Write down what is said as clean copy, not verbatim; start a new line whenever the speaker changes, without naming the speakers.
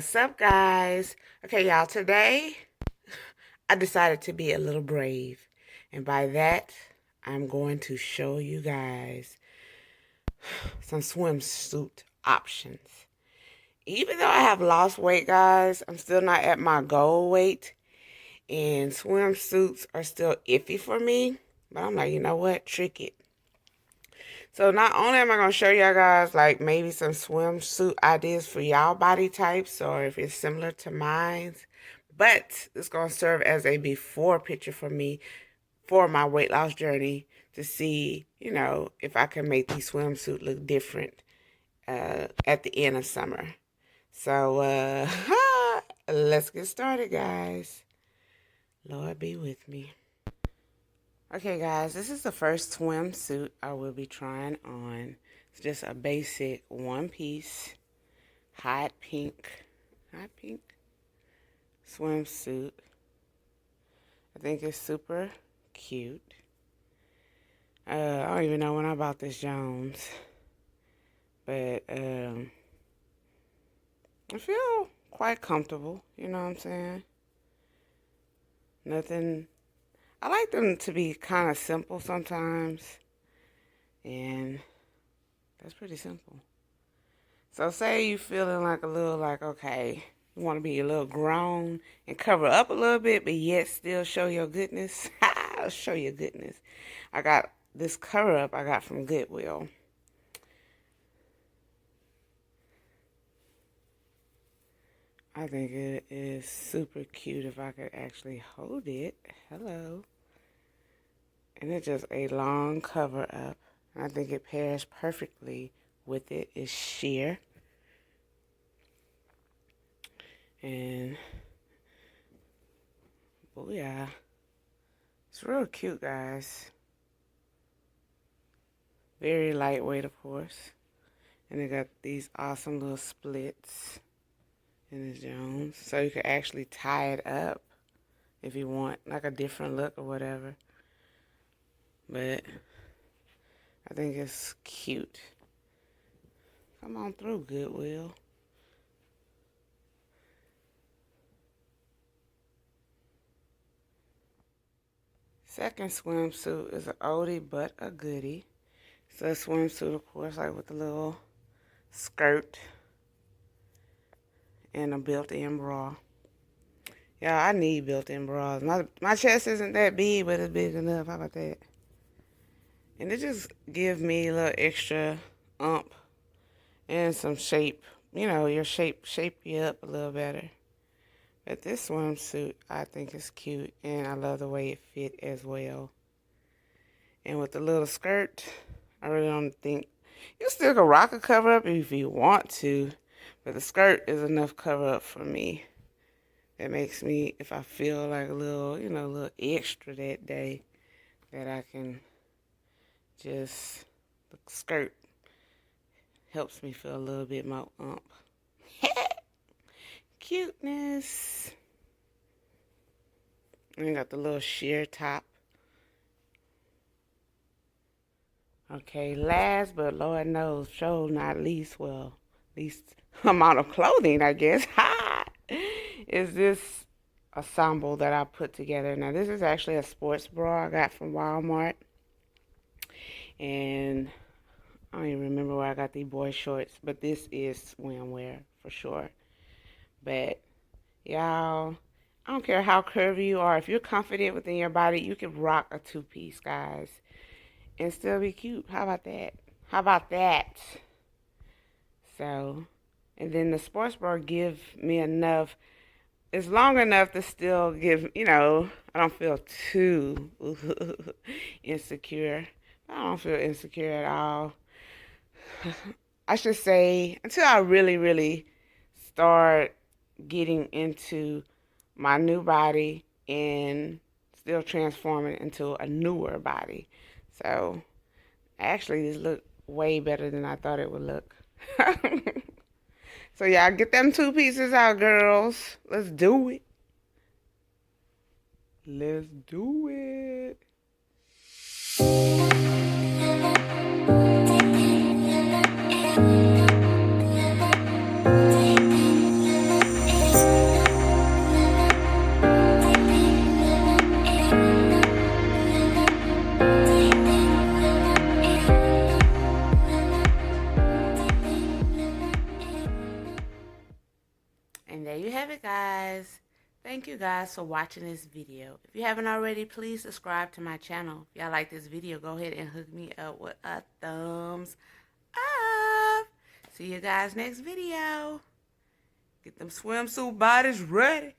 What's up, guys? Okay, y'all, today I decided to be a little brave. And by that, I'm going to show you guys some swimsuit options. Even though I have lost weight, guys, I'm still not at my goal weight. And swimsuits are still iffy for me. But I'm like, you know what? Trick it. So not only am I going to show y'all guys like maybe some swimsuit ideas for y'all body types or if it's similar to mine, but it's going to serve as a before picture for me for my weight loss journey to see, if I can make these swimsuit look different at the end of summer. So let's get started, guys. Lord be with me. Okay, guys, this is the first swimsuit I will be trying on. It's just a basic one-piece hot pink swimsuit. I think it's super cute. I don't even know when I bought this Jones, but I feel quite comfortable. You know what I'm saying? Nothing. I like them to be kind of simple sometimes, and that's pretty simple. So say you feeling like a little like, okay, you want to be a little grown and cover up a little bit, but yet still show your goodness. I'll show your goodness. I got this cover up I got from Goodwill. I think it is super cute if I could actually hold it. Hello. And it's just a long cover up. I think it pairs perfectly with it. It's sheer. And, oh yeah. It's real cute, guys. Very lightweight, of course. And it got these awesome little splits in the Jones. So you can actually tie it up if you want, like a different look or whatever. But I think it's cute. Come on through, Goodwill. Second swimsuit is an oldie but a goodie. It's a swimsuit, of course, like with a little skirt and a built-in bra. Yeah, I need built-in bras. My chest isn't that big, but it's big enough. How about that? And it just gives me a little extra ump and some shape. You know, your shape you up a little better. But this swimsuit, I think is cute, and I love the way it fit as well. And with the little skirt, I really don't think you still can rock a cover up if you want to, but the skirt is enough cover up for me. That makes me, if I feel like a little, a little extra that day, that I can just, the skirt helps me feel a little bit more ump. Cuteness. And you got the little sheer top. Okay, last but Lord knows, sure not least, well, least amount of clothing, I guess, is this ensemble that I put together. Now, this is actually a sports bra I got from Walmart. And I don't even remember where I got these boy shorts, but this is swimwear for sure. But, y'all, I don't care how curvy you are. If you're confident within your body, you can rock a two-piece, guys, and still be cute. How about that? How about that? So, and then the sports bra give me enough. It's long enough to still give, I don't feel too insecure. I don't feel insecure at all. I should say, until I really, really start getting into my new body and still transforming into a newer body. So, actually, this looked way better than I thought it would look. So, y'all get them two pieces out, girls. Let's do it. Let's do it. thank you guys for watching this video. If you haven't already, please subscribe to my channel. If y'all like this video, go ahead and hook me up with a thumbs up. See you guys next video. Get them swimsuit bodies ready.